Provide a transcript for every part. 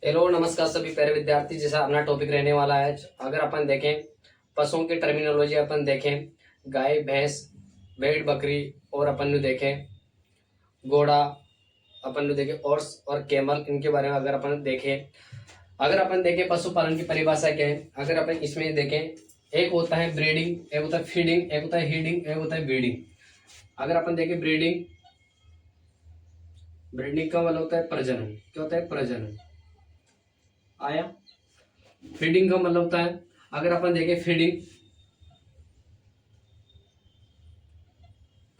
Hello नमस्कार सभी प्यारे विद्यार्थी। जैसा अपना टॉपिक रहने वाला है, अगर अपन देखें पशुओं की टर्मिनोलॉजी, अपन देखें गाय भैंस भेड़ बकरी, और अपन ने देखें घोड़ा, अपन ने देखें हॉर्स और कैमल, इनके बारे में अगर अपन देखें, अगर अपन देखें पशुपालन की परिभाषा क्या है, अगर अपन इसमें देखें, एक होता है ब्रीडिंग, एक होता है फीडिंग, एक होता है हीडिंग, एक होता है ब्रीडिंग। अगर अपन देखें ब्रीडिंग, ब्रीडिंग का मतलब होता है प्रजनन। क्या होता है? प्रजनन आया। फीडिंग का मतलब होता है, अगर अपन देखें फीडिंग,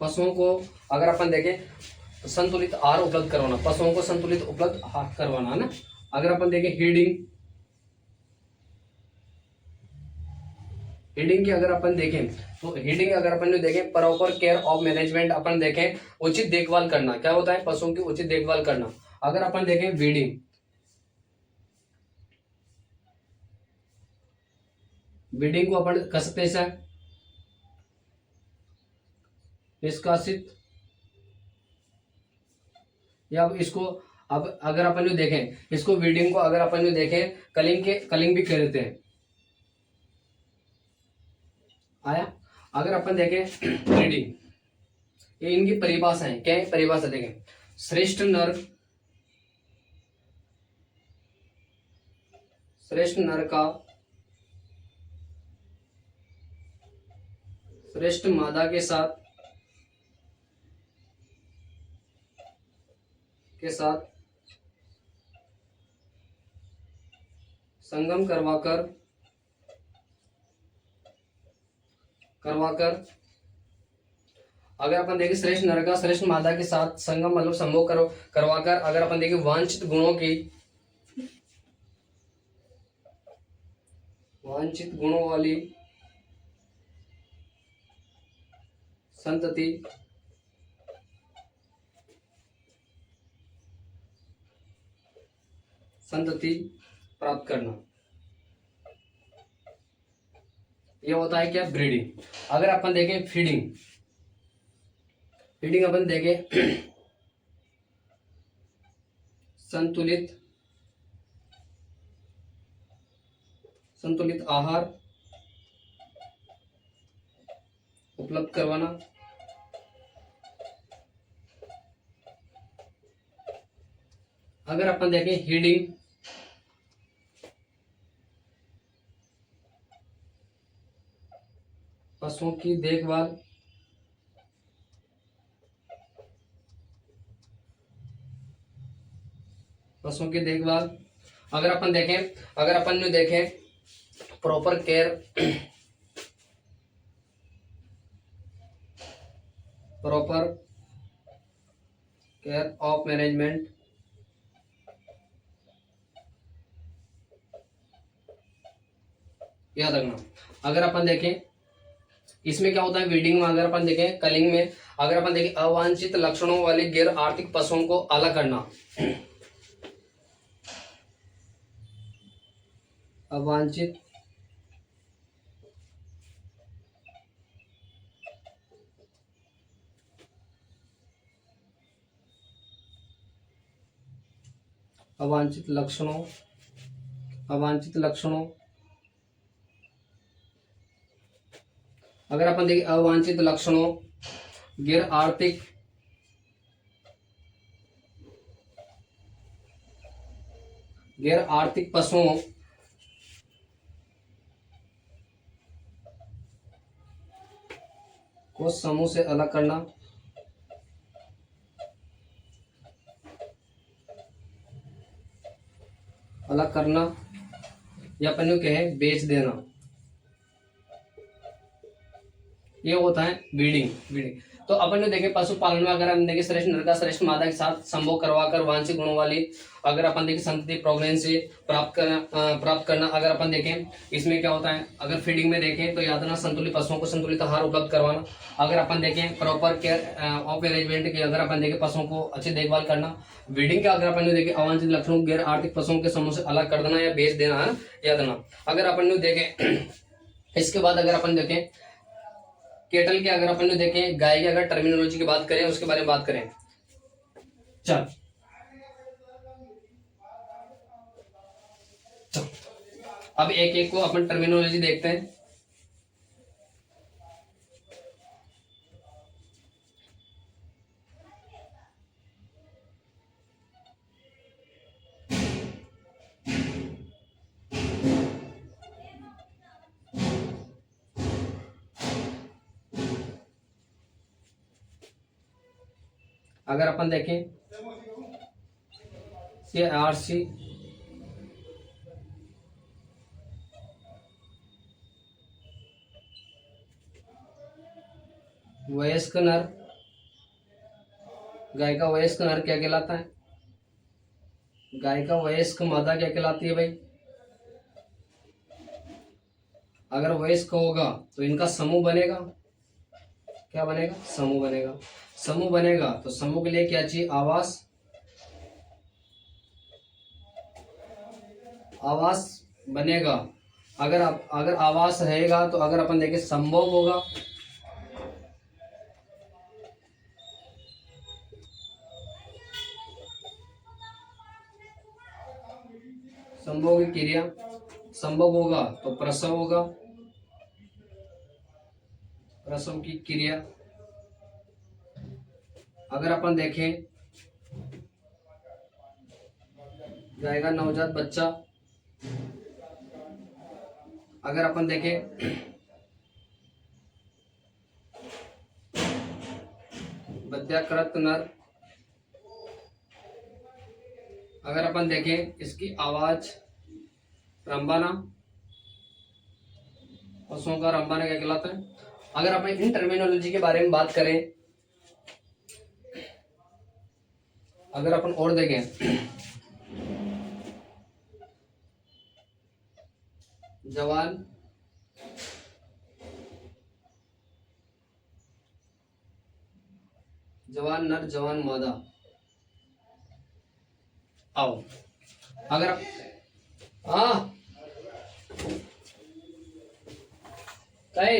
पशुओं को अगर अपन देखें संतुलित आहार उपलब्ध करवाना, पशुओं को संतुलित उपलब्ध आहार करवाना है ना। अगर अपन देखें हीडिंग, हीडिंग की अगर अपन देखें तो हीडिंग अगर अपन देखें प्रॉपर केयर ऑफ मैनेजमेंट, अपन देखें उचित देखभाल करना। क्या होता है? पशुओं की उचित देखभाल करना। अगर अपन देखें ब्रीडिंग, ब्रीडिंग को अपन कर सकते हैं निष्कासित, या अब इसको, अब अगर अपन जो देखें इसको ब्रीडिंग को अगर अपन जो देखें कलिंग भी कह देते हैं। आया। अगर अपन देखें ब्रीडिंग, ये इनकी परिभाषा है। क्या है परिभाषा? देखें श्रेष्ठ नर का श्रेष्ठ मादा के साथ संगम करवाकर अगर अपन देखें श्रेष्ठ नर का श्रेष्ठ मादा के साथ संगम मतलब संभोग करवाकर अगर अपन देखें वांछित गुणों वाली संतति प्राप्त करना, ये होता है क्या? ब्रीडिंग। अगर अपन देखें फीडिंग, अपन देखें संतुलित आहार उपलब्ध करवाना। अगर अपन देखें हीडिंग, पशुओं की देखभाल, अगर अपन देखें प्रॉपर केयर ऑफ मैनेजमेंट, याद रखना। अगर अपन देखें इसमें क्या होता है ब्रीडिंग में, अगर अपन देखें कलिंग में, अगर अपन देखें अवांछित लक्षणों वाले गैर आर्थिक पशुओं को अलग करना। अवांछित लक्षणों अगर अपन देखें अवांछित लक्षणों गैर आर्थिक पशुओं को समूह से अलग करना। या अपन यूं कहें बेच देना, ये होता है ब्रीडिंग। तो अपन ने देखे पशुपालन में, अगर हम देखें श्रेष्ठ नर का श्रेष्ठ मादा के साथ संभोग करवाकर वांछित गुणों वाली अगर अपन देखें संतति प्रेगनेंसी प्राप्त करना। अगर अपन देखें इसमें क्या होता है, अगर फीडिंग में देखें तो याद रखना संतुलित पशुओं को संतुलित आहार उपलब्ध करवाना। अगर अपन देखें प्रॉपर केयर ऑफ मैनेजमेंट की, अगर अपन देखें पशुओं को अच्छी देखभाल करना। ब्रीडिंग का अगर अपन ने देखें अवांछित लक्षणों गैर आर्थिक पशुओं के समूह से अलग कर देना या बेच देना है, याद रखना। अगर अपन ने देखें इसके बाद अगर अपन देखें केटल के, अगर अपन ने देखें गाय की अगर टर्मिनोलॉजी की बात करें, उसके बारे में बात करें। चल अब एक एक को अपन टर्मिनोलॉजी देखते हैं। अगर अपन देखें ये आरसी, वयस्क नर, गाय का वयस्क नर क्या कहलाता है? गाय का वयस्क मादा क्या कहलाती है भाई? अगर वयस्क होगा तो इनका समूह बनेगा। क्या बनेगा? समूह बनेगा। समूह बनेगा तो समूह के लिए क्या चाहिए? आवास। आवास बनेगा। अगर आवास रहेगा तो अगर अपन देखें संभोग होगा। संभोग की क्रिया, संभोग होगा तो प्रसव होगा। प्रसव की क्रिया। अगर अपन देखें जाएगा नवजात बच्चा। अगर अपन देखें वध्याकृत नर। अगर अपन देखें इसकी आवाज रंबाना, पशुओं का रंबाना क्या कहलाता है? अगर अपन इन टर्मिनोलॉजी के बारे में बात करें, अगर अपन और देखें जवान, जवान नर, जवान मादा। आओ अगर हाँ कहे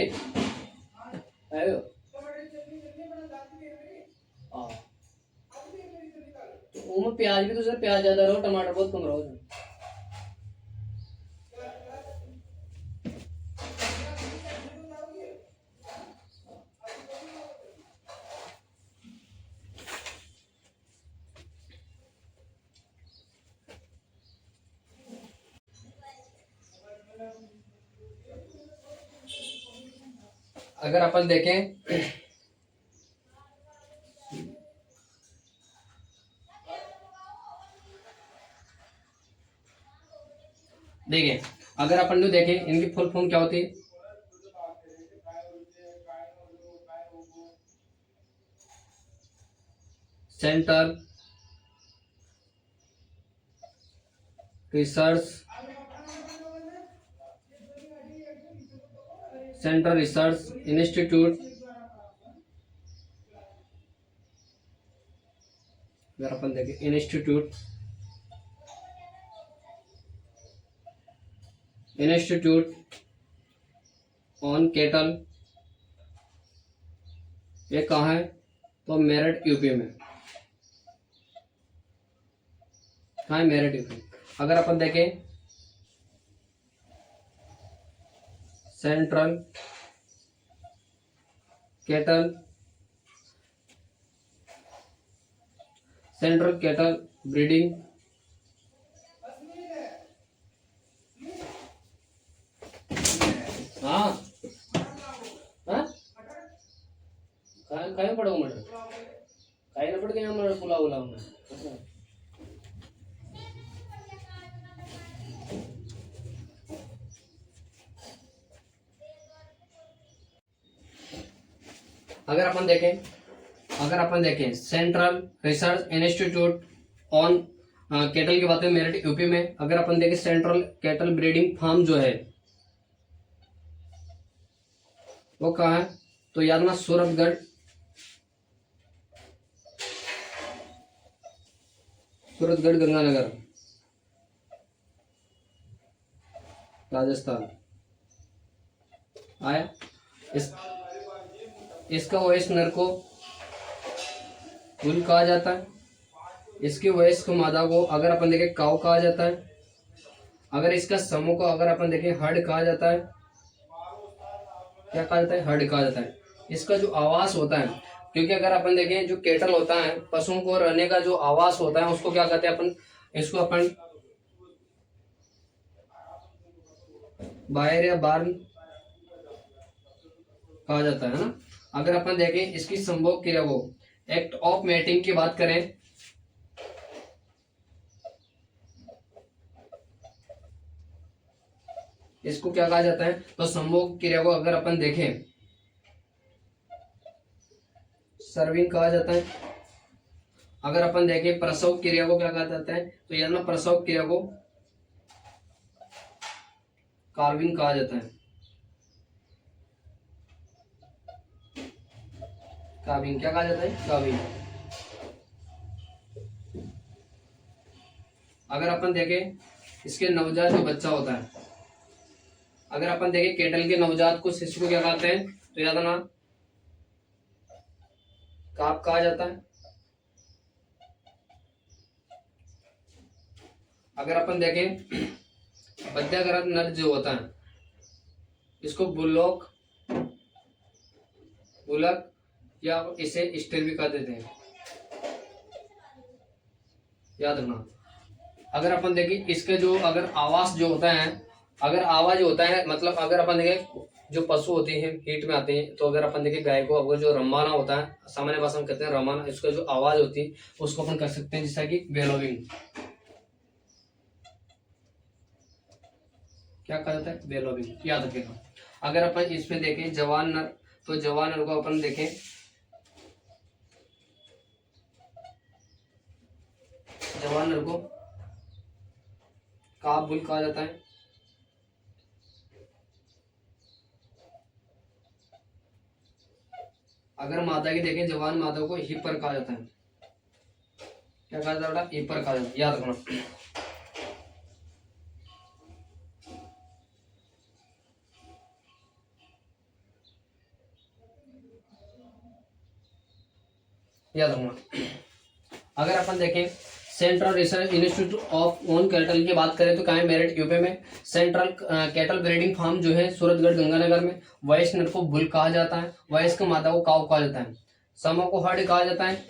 आयो तो उसमें प्याज भी तो सर प्याज ज्यादा रहो, टमाटर बहुत कम रहो। अगर अपन देखें देखिए, अगर अपन लोग देखें इनकी फुल फॉर्म क्या होती है? Centre research, central research institute. अगर अपन देखें इंस्टीट्यूट, इंस्टीट्यूट ऑन केटल, ये कहाँ है? तो मेरठ यूपी में। कहाँ है? मेरठ यूपी। अगर अपन देखें central kettle, central kettle breeding, हाँ हाँ काय पड़ो मटर काय ना पड़ गया मटर पुलाव उलाव में। अगर अपन देखें central research institute on kettle की बात है मेरठ यूपी में। अगर अपन देखें सेंट्रल केटल ब्रीडिंग फार्म जो है वो कहाँ है? तो याद ना सूरतगढ़, सूरतगढ़ गंगानगर राजस्थान आया। इसका वयस्क नर को बुल कहा जाता है। इसकी वयस्क मादा को अगर अपन देखें काऊ कहा जाता है। अगर इसका समूह को अगर अपन देखें हर्ड कहा जाता है, क्या कहा जाता है, हर्ड कहा जाता है। इसका जो आवास होता है, क्योंकि अगर अपन देखें जो केटल होता है, पशुओं को रहने का जो आवास होता है उसको क्या कहते हैं अपन, इसको अपन बायर या बार्न कहा जाता है ना। अगर अपन देखें इसकी संभोग क्रिया को, एक्ट ऑफ मेटिंग की बात करें, इसको क्या कहा जाता है, तो संभोग क्रिया को अगर अपन देखें सर्विंग कहा जाता है। अगर अपन देखें प्रसव क्रिया को क्या कहा जाता है, तो यह ना प्रसव क्रिया को कार्विंग कहा जाता है। कार्विंग क्या कहा जाता है, कार्विंग। अगर अपन देखें इसके नवजात जो बच्चा होता है, अगर अपन देखें केटल के नवजात को शिशु को क्या कहते हैं, तो याद ना काप कहा जाता है। अगर अपन देखें बद्याग्रत नर जो होता है, इसको बुलोक बुलक या इसे स्टेर भी कह देते हैं, याद रखना। अगर अपन देखें इसके जो अगर आवाज जो होता है, अगर आवाज होता है मतलब अगर अपन देखें जो पशु होते हैं हीट में आते हैं, तो अगर अपन देखें गाय को अगर जो रंबाना होता है, सामान्य भाषा में कहते हैं रंबाना, इसका जो आवाज होती है उसको अपन कर सकते हैं जैसा कि बेलोविंग, क्या कहा जाता है, बेलोविंग, याद रखेगा। अगर अपन इसमें देखें जवान नर, तो जवान नर को अपन देखें जवान नर को काबुल कहा जाता है। अगर मादा की देखें जवान मादा को हिपर कहा जाता है, क्या कहा जाता है, हिपर कहा जाता है, याद रखना। याद रखना। अगर अपन देखें central research institute of own cattle की बात करें तो कहाँ है, मेरठ यूपी में। सेंट्रल कैटल ब्रीडिंग फार्म जो है सूरतगढ़ गंगानगर में। वयस्क नर को बुल कहा जाता है, वयस्क मादा को काव कहा जाता है। समूह को हर्ड कहा जाता है,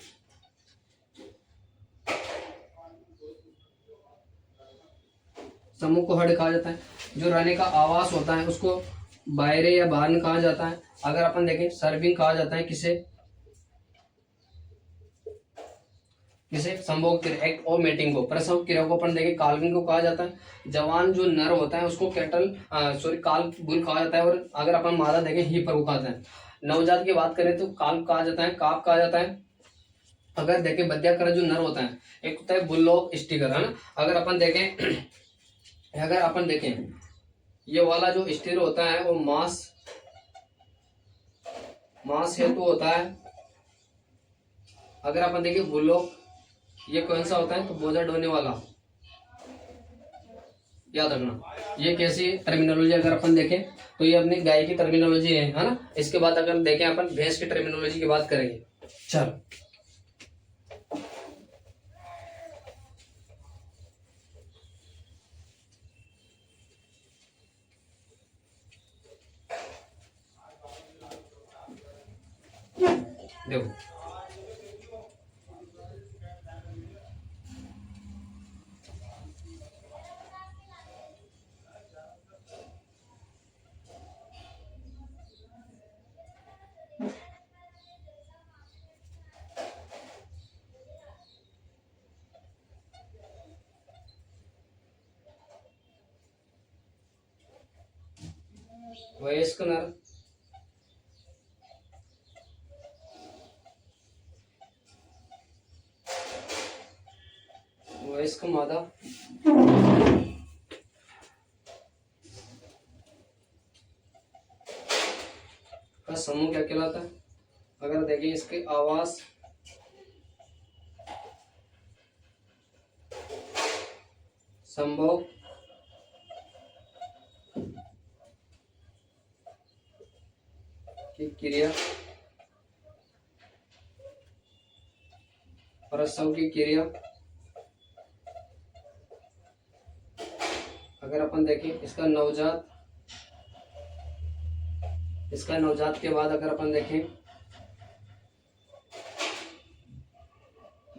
समूह को हर्ड कहा जाता है। जो रहने का आवास होता है उसको बायरे या बार्न कहा जाता है। अगर अपन देखें सर्विंग कहा जाता है किसे, किसे, संभोग क्रिया, एक्ट और मेटिंग को। प्रसव क्रिया को अपन देखें काल्विंग को कहा जाता है। जवान जो नर होता है उसको कैटल सॉरी काल बुल कहा जाता है, और अगर अपन मादा देखें हीपर को कहा जाता है। नवजात की बात करें तो काल कहा जाता है, काप कहा जाता है। अगर देखें बद्याकर जो नर होता है, एक होता है बुल्लोक स्टिकर, है ना। अगर अपन देखें अगर अपन देखें ये वाला जो स्टीर होता है वो मांस हेतु होता है। अगर अपन देखें बुल्लोक ये कौन सा होता है, तो बोझा ढोने वाला, याद रखना। ये कैसी टर्मिनोलॉजी अगर अपन देखें तो ये अपनी गाय की टर्मिनोलॉजी है ना। इसके बाद अगर देखें अपन भैंस की टर्मिनोलॉजी की बात करेंगे। चल देखो, वयस्क नर, वयस्क मादा, का समूह क्या कहलाता है। अगर देखिए इसके आवास, संभोग, की क्रिया, प्रसव की क्रिया, अगर अपन देखें इसका नवजात के बाद अगर अपन देखें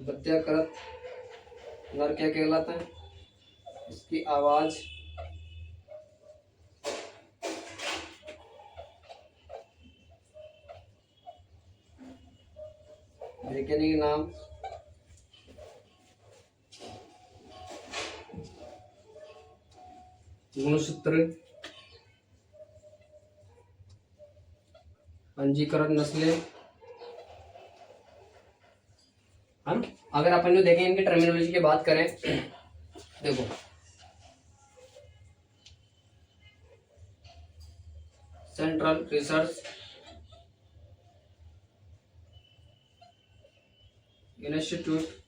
बत्याकृत नर क्या कहलाता है? इसकी आवाज वैज्ञानिक नाम गुणसूत्र, पंजीकृत नस्लें, है ना। अगर अपन जो देखें इनकी टर्मिनोलॉजी की बात करें देखो central research institute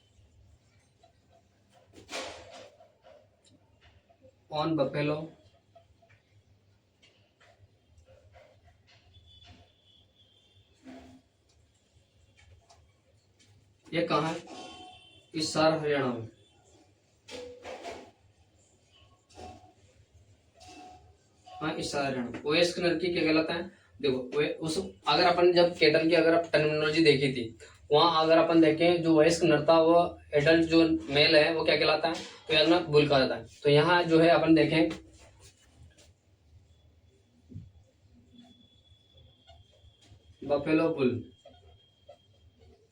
on buffalo, ये कहाँ है? हिसार हरियाणा में। हाँ, हिसार हरियाणा। वयस्क नर की क्या कहलाता है? देखो उस अगर अपन जब केटल की अगर टर्मिनोलॉजी देखी थी, वहां अगर अपन देखें जो वयस्क नर था वो एडल्ट जो मेल है वो क्या कहलाता है? तो यार ना बुल कहा जाता है। तो यहाँ जो है अपन देखें बफेलो बुल,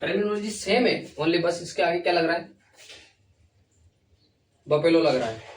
टर्मिनोलॉजी सेम है, ओनली बस इसके आगे क्या लग रहा है? बफेलो लग रहा है।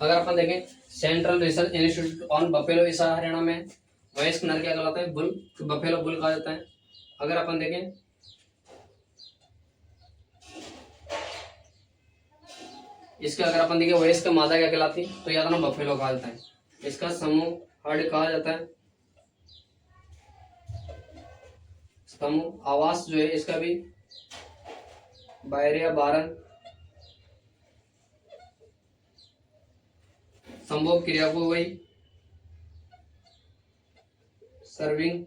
अगर अपन देखें central research institute on buffalo Hisar Haryana में वयस्क नर क्या कहलाता है? बुल, तो बफेलो बुल कहा जाता है। अगर अपन देखें इसका अगर अपन देखें वयस्क मादा क्या कहलाती है? तो याद ना बफेलो कहा जाता है। इसका समूह हर्ड कहा जाता है। समूह आवास जो है इसका भी बायरिया बारन। संभोग क्रिया को वही सर्विंग।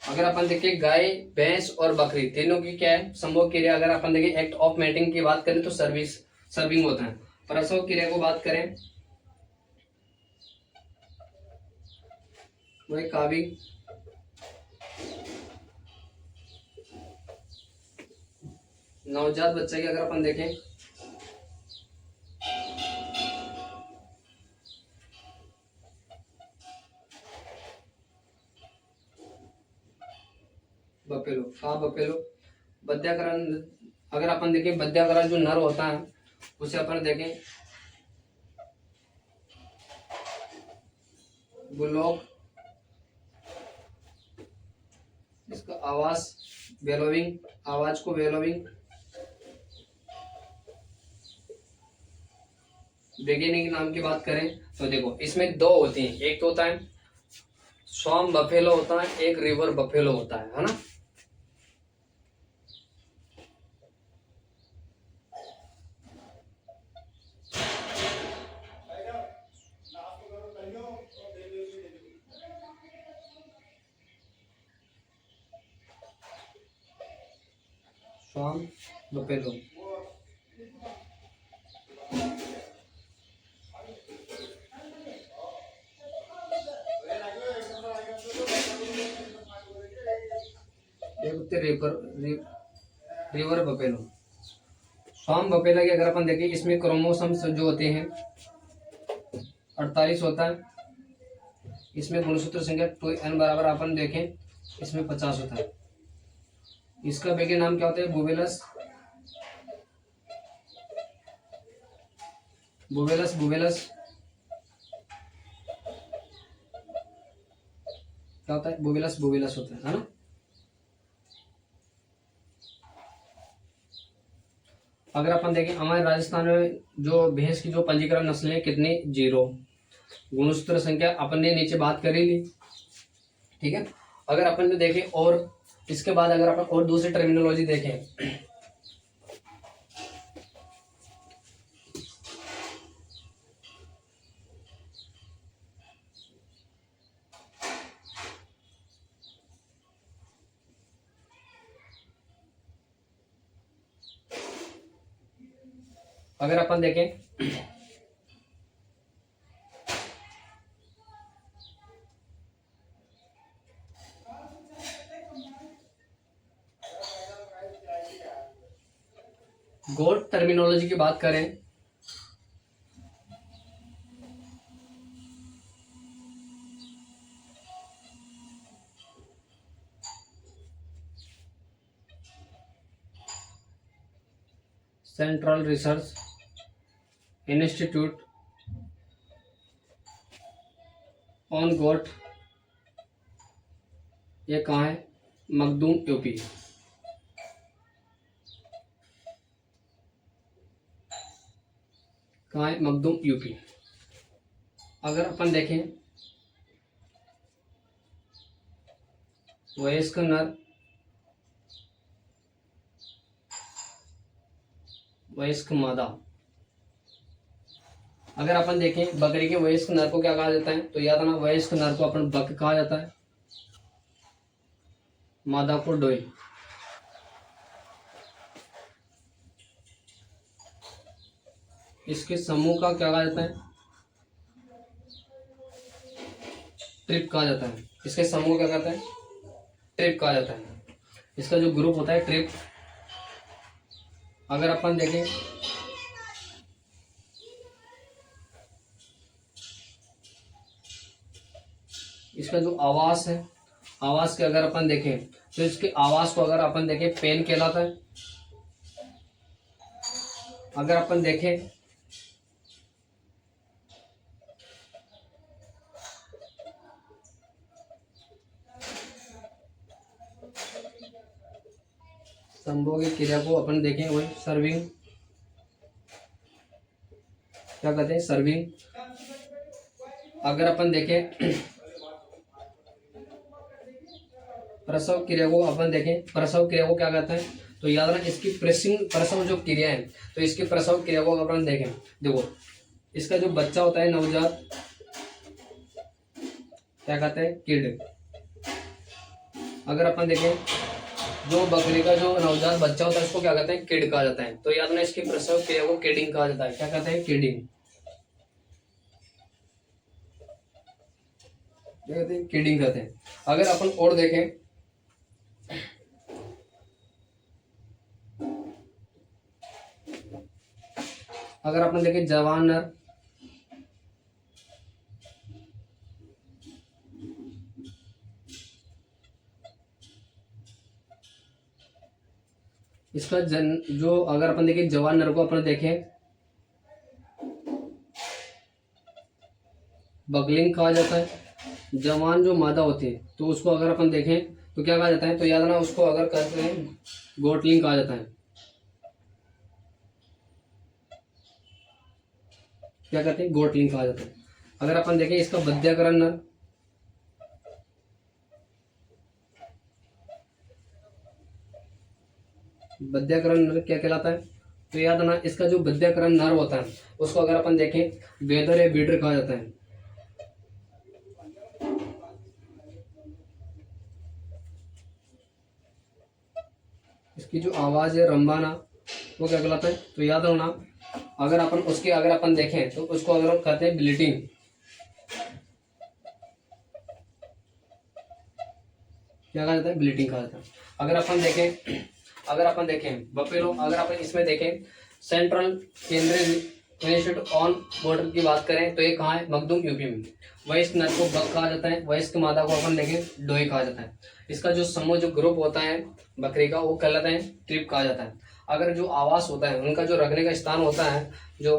अगर अपन देखें गाय भैंस और बकरी तीनों की क्या है संभोग क्रिया? अगर अपन देखें एक्ट ऑफ मेटिंग की बात करें तो सर्विंग होता है। प्रसव क्रिया को बात करें वही काविंग। नवजात बच्चे की अगर अपन देखें बफेलो। हाँ बफेलो। बद्याकरण अगर अपन देखें बद्याकरण जो नर होता है उसे अपन देखें बुलोक। इसका आवाज वेलोविंग, आवाज को वेलोविंग। वैज्ञानिक नाम की बात करें तो देखो इसमें दो होती हैं, एक तो होता है स्वॉर्म बफेलो होता है, एक रिवर बफेलो होता है ना। Swarm buffalo. River buffalo. Swarm buffalo की अगर अपन देखें इसमें क्रोमोसोम्स जो होते हैं 48 होता है। इसमें गुणसूत्र संख्या 2n बराबर अपन देखें इसमें 50 होता है। इसका वैज्ञानिक नाम क्या होता है? बुवेलस बुवेलस बुवेलस क्या होता है? बुवेलस बुवेलस होता है ना। अगर अपन देखें हमारे राजस्थान में जो भैंस की जो पंजीकरण नस्लें हैं कितनी? 0। गुणसूत्र संख्या अपन ने नीचे बात करी ली, ठीक है। अगर अपन ने देखें और इसके बाद अगर अपन और दूसरी टर्मिनोलॉजी देखें अगर अपन देखें गोट टर्मिनोलॉजी की बात करें सेंट्रल रिसर्च इंस्टीट्यूट ऑन गोट, ये कहाँ है? मखदूम यूपी। कहाँ है? मखदूम यूपी। अगर अपन देखें वयस्क नर वयस्क मादा, अगर अपन देखें बकरी के वयस्क नर को क्या कहा जाता है? तो याद आना वयस्क नर को अपन बक कहा जाता है, मादा को डोई। इसके समूह का क्या कहा जाता है? ट्रिप कहा जाता है। इसके समूह क्या कहता है? ट्रिप कहा जाता है। इसका जो ग्रुप होता है ट्रिप। अगर अपन देखें इसका जो आवास है, आवास के अगर अपन देखें तो इसके आवास को अगर अपन देखें पेन कहलाता है। अगर अपन देखें संभोग की क्रिया को अपन देखें वही सर्विंग, क्या कहते हैं? सर्विंग। अगर अपन देखें प्रसव क्रिया को अपन देखें, प्रसव क्रिया को क्या कहते हैं? तो याद रखना इसकी प्रेसिंग प्रसव जो क्रिया है, तो इसकी प्रसव क्रिया को अपन देखें, देखो इसका जो बच्चा होता है नवजात क्या कहते हैं? किड। अगर अपन देखें जो बकरी का जो नवजात बच्चा होता है इसको क्या कहते हैं? किड कहा जाता है। तो याद रखना इसकी प्रसव क्रिया को किडिंग कहा जाता है। क्या कहते हैं? किडिंग। क्या कहते हैं? किडिंग कहते हैं। अगर अपन और देखें अगर अपन देखें जवान नर, इसका जो अगर अपन देखें जवान नर को अपन देखें बगलिंग कहा जाता है। जवान जो मादा होती है तो उसको अगर अपन देखें तो क्या कहा जाता है? तो याद ना उसको अगर कहते हैं गोटलिंग कहा जाता है। क्या कहते हैं? गोटलिंग कहा जाता है। अगर अपन देखें इसका बद्याकरण नर, बद्याकरण नर क्या कहलाता है? तो याद ना इसका जो बद्याकरण नर होता है उसको अगर अपन देखें वेदर या बीडर कहा जाता है। इसकी जो आवाज है रंबाना वो क्या कहलाता है? तो याद रखना अगर अपन उसके अगर अपन देखें तो उसको अगर हम कहते हैं ब्लीटिंग। क्या कहा जाता है? ब्लीटिंग कहा जाता है। अगर अपन देखें बफेलो, अगर अपन इसमें देखें सेंट्रल केंद्रीय इंस्टीट्यूट ऑन बॉर्डर की बात करें तो ये कहाँ है, मखदूम यूपी में। वयस्क नर को बक कहा जाता है, वयस्क मादा को अपन देखें डोई कहा जाता है। इसका जो समूह जो ग्रुप होता है बकरी का वो कहलाता है ट्रिप कहा जाता है। अगर जो आवास होता है उनका जो रखने का स्थान होता है जो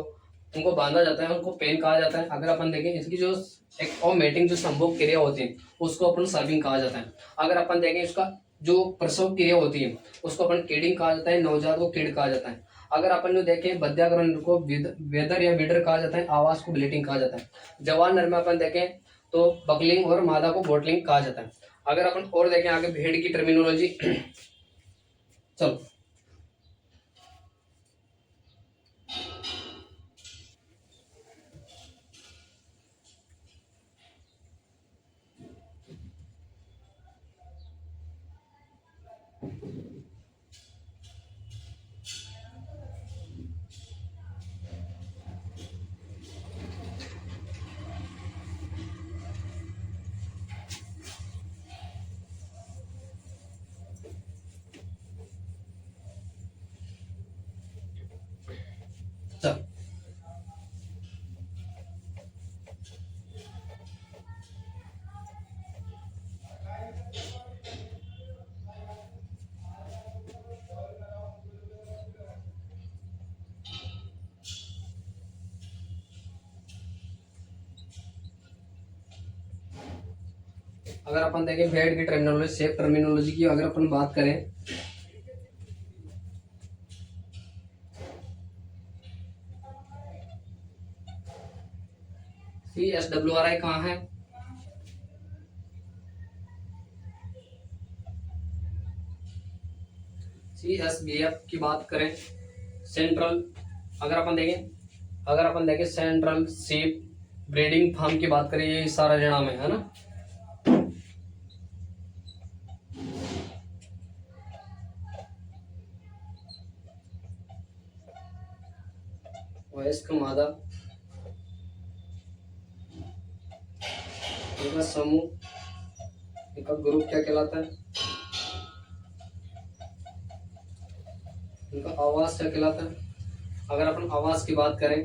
उनको बांधा जाता है उनको पेन कहा जाता है। अगर अपन देखें इसकी जो एक और मेटिंग जो संभोग क्रिया होती है उसको अपन सर्विंग कहा जाता है। अगर अपन देखें इसका जो प्रसव क्रिया होती है उसको अपन किडिंग कहा जाता है, नवजात को किड कहा जाता है। अगर अपन जो देखें बद्याकरण को वेदर या बीडर कहा जाता है, आवाज को ब्लीटिंग कहा जाता है। जवान नर में अपन देखें तो बकलिंग और मादा को बोटलिंग कहा जाता है। अगर अपन और देखें आगे भेड़ की टर्मिनोलॉजी चलो चलो अगर अपन देखें भेड़ की टर्मिनोलॉजी सेफ टर्मिनोलॉजी की अगर अपन बात करें CSWRI कहाँ है, CSBF की बात करें सेंट्रल अगर अपन देखें सेंट्रल सीप ब्रीडिंग फार्म की बात करें ये सारा हरियाणा में है ना। वयस्क मादा इनका समूह इनका ग्रुप क्या कहलाता है, इनका आवास क्या कहलाता है। अगर अपन आवास की बात करें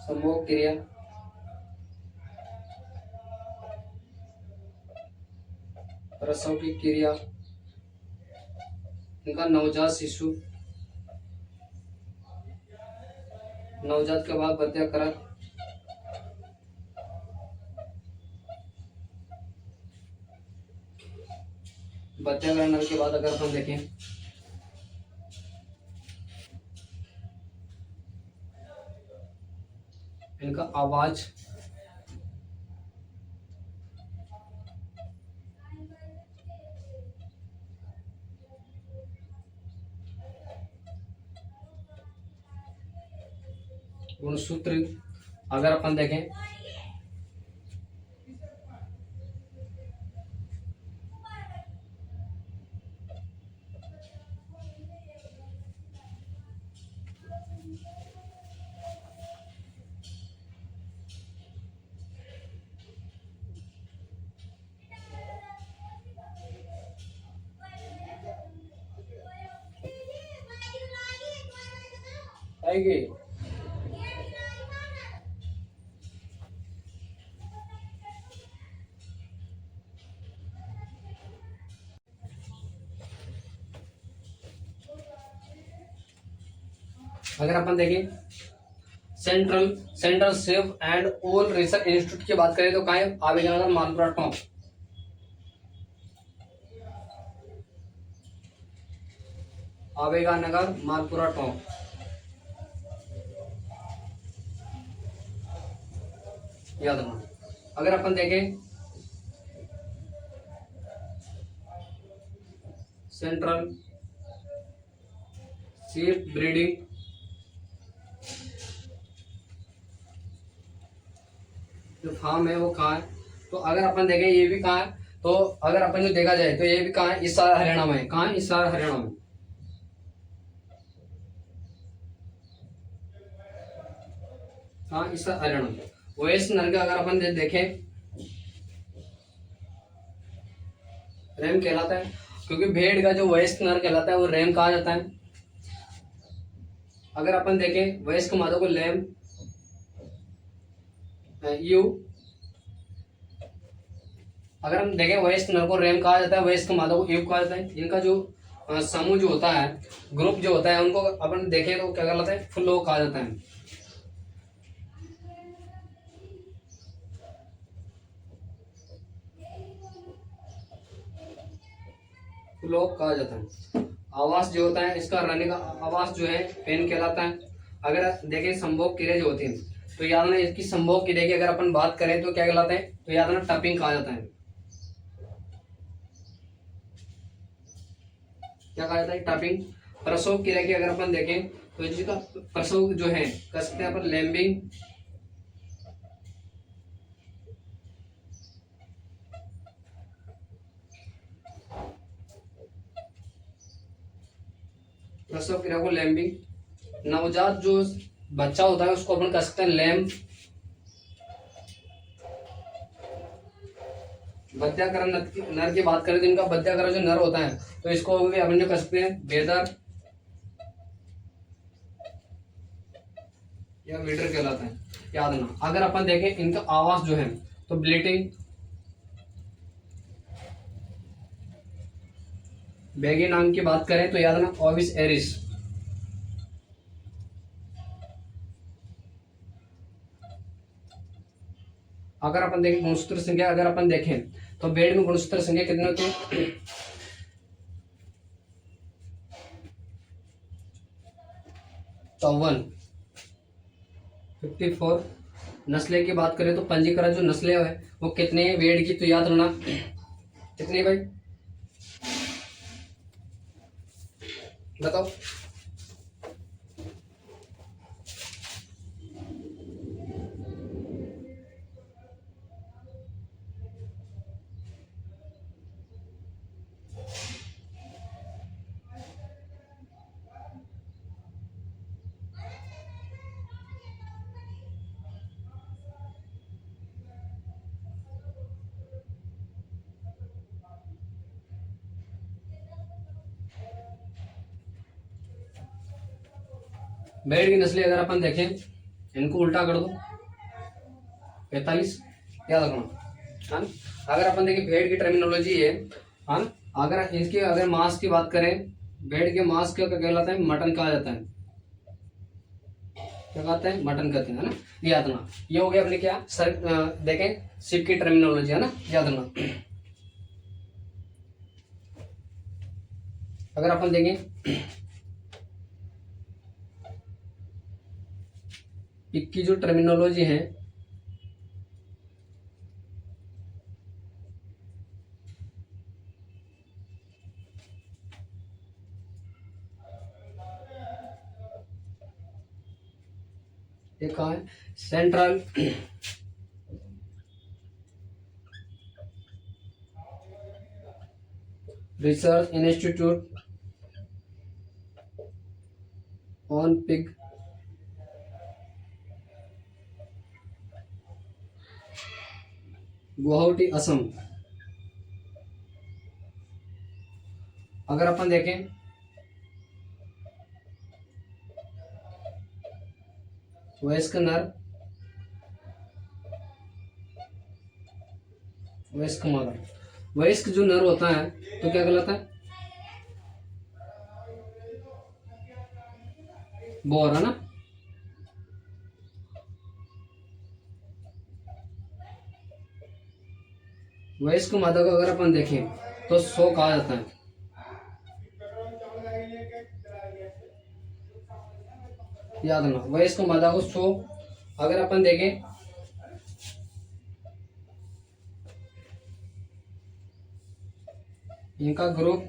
संभोग क्रिया प्रसव की क्रिया इनका नवजात शिशु नवजात के बाद बत्याकरण बत्याकरण के बाद अगर अपन देखें इनका आवाज गुणसूत्र अगर अपन देखें आएगी। अगर अपन देखें सेंट्रल सेफ एंड ओल रिसर्च इंस्टीट्यूट की बात करें तो कहाँ है, आवेगानगर मालपुरा टॉप। आवेगानगर मालपुरा टॉप याद रखना। अगर अपन देखें सेंट्रल सीप ब्रीडिंग जो फार्म है वो कहाँ है, तो अगर अपन देखें ये भी कहाँ है, तो अगर अपन जो देखा जाए तो ये भी कहाँ है, इस सारा हरियाणा में है। कहाँ है, इस सारा हरियाणा में। हाँ इस सारा हरियाणा में। वेस्ट नर का अगर अपन देखें रैम कहलाता है, क्योंकि भेड़ का जो वयस्क नर कहलाता है वो रैम कहा जाता है। अगर अपन देखें वयस्क मादा को लैम, यू, अगर हम देखें वयस्क नर को रैम कहा जाता है, वयस्क मादा को यूव कहा जाता है। इनका जो समूह जो होता है, ग्रुप जो होता है, उनको अपन देखें तो क्या कहलाता है, फ्लो कहा जाता है। फ्लो कहा जाता है। आवास जो होता है, इसका रहने का आवास जो है पेन कहलाता है। अगर देखें संभोग क्रिया जो होती है, तो याद रखना इसकी संभोग क्रिया की अगर अपन बात करें तो क्या कहलाता है, तो याद रखना टपिंग कहा जाता है। क्या कहा जाता है, टपिंग। प्रसव क्रिया की अगर अपन देखें तो जिसका प्रसव जो है कर सकते हैं अपन लैम्बिंग, प्रसव क्रिया को लैम्बिंग। नवजात जो बच्चा होता है उसको अपन कह सकते हैं लैम्ब। बद्याकरण नर की बात करें तो इनका बद्याकरण जो नर होता है तो इसको भी अपन जो कह सकते हैं बेदर या वीडर कहलाता है। याद रखना। अगर अपन देखें इनका आवास जो है तो ब्लीटिंग। बैगी नाम की बात करें तो याद रखना ओविस एरिस। अगर अपन देखें गुणसूत्र संख्या, अगर अपन देखें तो बेड में गुणसूत्र संख्या कितने होती है, 54। नस्लें की बात करें तो पंजीकरण जो नस्लें है वो कितने हैं भेड़ की, तो याद रखना कितने भाई बताओ। भेड़ की नस्लें अगर अपन देखें, इनको उल्टा कर दो 45, याद रखना। हाँ, अगर अपन देखें भेड़ की टर्मिनोलॉजी है, हाँ, अगर इसके अगर मांस की बात करें, भेड़ के मांस क्या कहलाता है, मटन कहा जाता है। क्या कहते हैं, मटन कहते हैं, है ना। याद रखना। ये हो गया अपने क्या सर, देखें शिप की टर्मिनोलॉजी, है ना, याद रखना। अगर अपन देखें पिक की जो टर्मिनोलॉजी है, ये कहाँ है, central research institute on pig, Guwahati Assam. अगर अपन देखें वयस्क नर, वयस्क मादा, वयस्क जो नर होता है तो क्या कहलाता है, बोर, है ना। वयस्क मादा को अगर अपन देखें तो सो कहा जाता है। याद रखना वयस्क मादा को सो। अगर अपन देखें इनका ग्रुप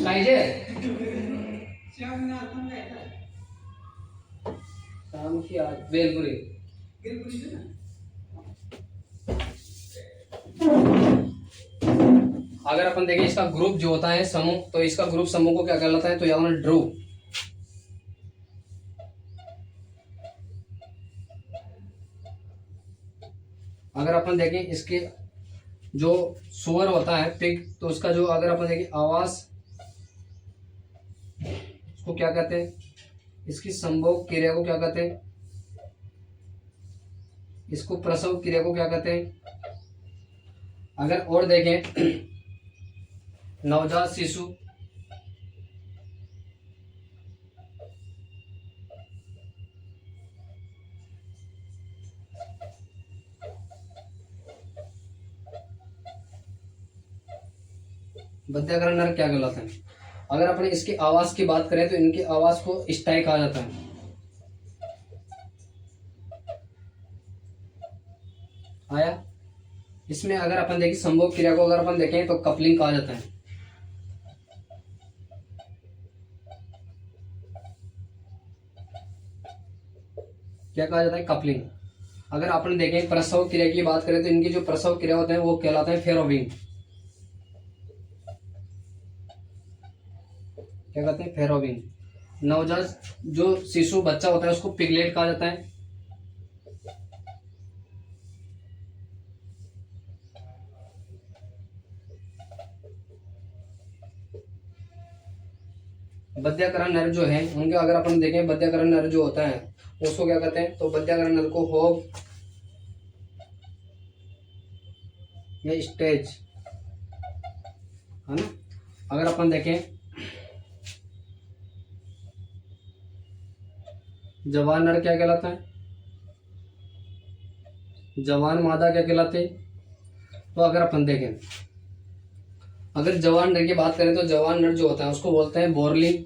कायजे शाम की आज बेलपुरी। अगर अपन देखें इसका ग्रुप जो होता है समूह, तो इसका ग्रुप समूह को क्या कहलाता है, तो याद रखना ड्रू। अगर अपन देखें इसके जो सुअर होता है पिग, तो उसका जो अगर अपन देखें आवाज, उसको क्या कहते हैं, इसकी संभोग क्रिया को क्या कहते हैं, इसको प्रसव क्रिया को क्या कहते हैं। अगर और देखें नवजात शिशु, बद्याकरण नर क्या कहलाता है। अगर अपने इसकी आवाज की बात करें तो इनकी आवाज को स्टाई कहा जाता है। आया। इसमें अगर अपन देखें संभोग क्रिया को अगर अपन देखें तो कपलिंग कहा जाता है। क्या कहा जाता है, कपलिंग। अगर अपन देखें प्रसव क्रिया की बात करें तो इनकी जो प्रसव क्रिया होते हैं वो कहलाते हैं फेरोविंग। क्या कहते हैं, फेरोविंग। नवजात जो शिशु बच्चा होता है उसको पिगलेट कहा जाता है। बद्याकरण नर जो है उनके अगर अपन देखें बद्याकरण नर जो होता है उसको क्या कहते हैं, तो बद्याकरण नर को होग या स्टेज, है ना। अगर अपन देखें जवान नर क्या कहलाता है, जवान मादा क्या कहलाते हैं। तो अगर अपन देखें, अगर जवान नर की बात करें तो जवान नर जो होता है उसको बोलते हैं बोरलिंग।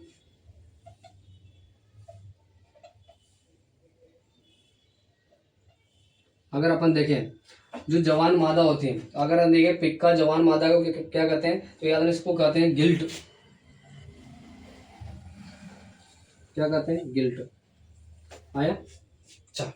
अगर अपन देखें जो जवान मादा होती है, तो अगर हम देखें पिक का जवान मादा को क्या कहते हैं, तो याद रखें इसको कहते हैं गिल्ट। क्या कहते हैं, गिल्ट। आया। अच्छा।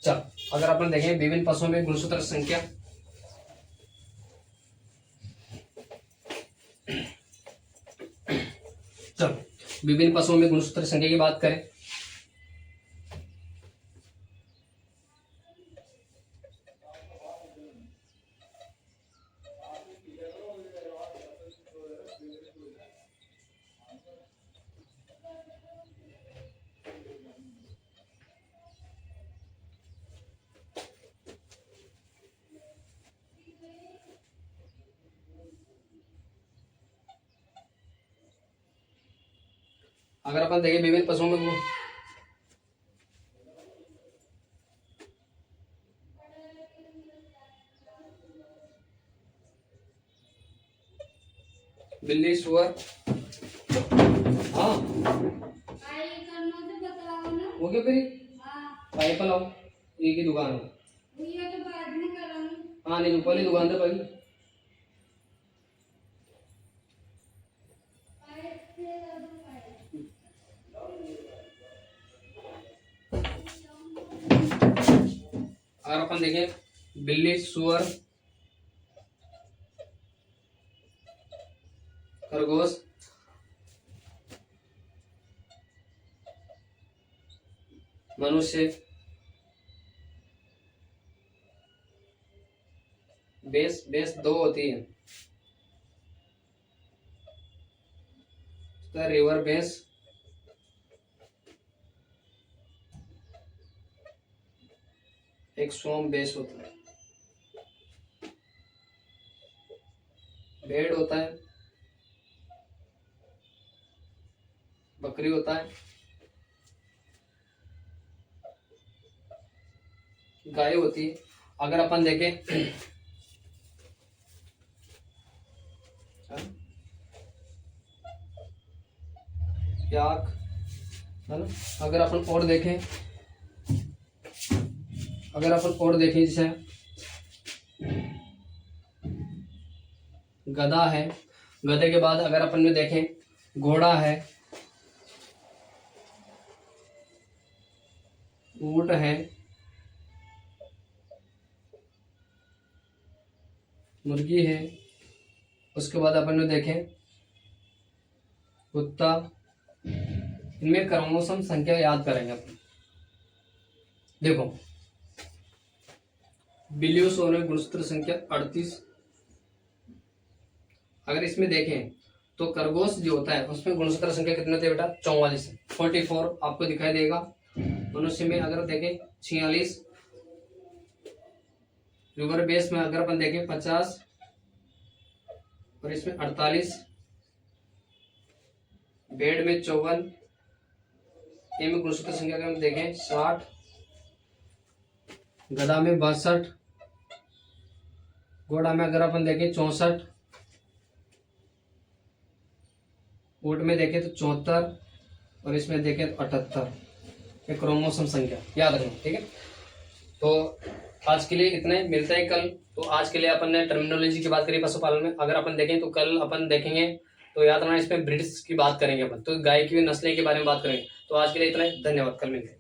चल, अगर अपन देखें विभिन्न पशुओं में गुणसूत्र संख्या, चल विभिन्न पशुओं में गुणसूत्र संख्या की बात करें। अगर अपन देखें विभिन्न पशुओं में बिल्ली, सुअर, हाँ हो गया फिर पाइप लाओ, एक ही दुकान है। हाँ नहीं पहले दुकान पे पहले। अगर अपन देखें बिल्ली, सुअर, खरगोश, मनुष्य, बेस बेस दो होती है, तो रिवर बेस, एक स्वम बेस होता है, भेड़ होता है, बकरी होता है, गाय होती है। अगर अपन देखें याक है ना। अगर अपन और देखें जैसे गधा है, गधे के बाद अगर अपन में देखें घोड़ा है, ऊंट है, मुर्गी है, उसके बाद अपन में देखें कुत्ता। इनमें क्रमोसम संख्या याद करेंगे अपन। देखो बिलियों सोने गुणसूत्र संख्या 38। अगर इसमें देखें तो खरगोश जो होता है उसमें गुणसूत्र संख्या कितने होते हैं बेटा? 44 है। 44 आपको दिखाई देगा। मनुष्य में अगर देखें 46, रिवर बेस में अगर अपन देखें 50 और इसमें 48, भेड़ में 54, ए में गुणसूत्र संख्या अगर हम देखें 60, गधा में 62, घोड़ा में अगर अपन देखें 64, ऊंट में देखें तो 74 और इसमें देखें तो 78। ये क्रोमोसोम संख्या याद रखना, ठीक है। तो आज के लिए इतना ही, मिलता है कल। तो आज के लिए अपन ने टर्मिनोलॉजी की बात करी पशुपालन में। अगर अपन देखें तो कल अपन देखेंगे तो याद रखना इसमें ब्रीड्स की बात करेंगे अपन, तो गाय की भी नस्लें के बारे में बात करेंगे। तो आज के लिए इतना ही, धन्यवाद, कल मिलते हैं।